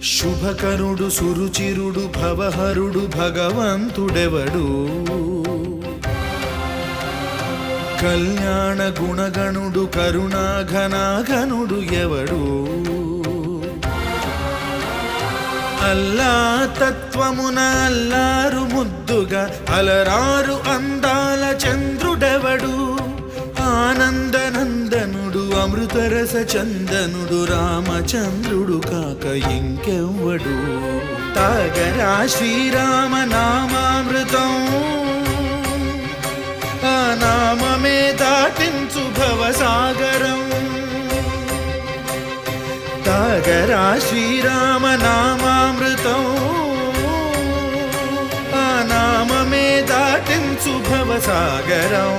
శుభకరుడు సురుచిరుడు భవహరుడు భగవంతుడెవడు కళ్యాణ గుణగణుడు కరుణాఘనాఘనుడు ఎవడు అల్లా తత్వమున అల్లారు ముద్దుగా అలరారు అందాల చంద్రుడెవడు ఆనందనందనుడు అమృతరస చందనుడు రామచంద్రుడు కాక ఇంకెవ్వడు తాగరా శ్రీరామ నామామృతం ఆ నామమే దాటించు భవసాగరం తాగరా శ్రీరామ నామామృతం ఆ నామమే దాటించు భవసాగరం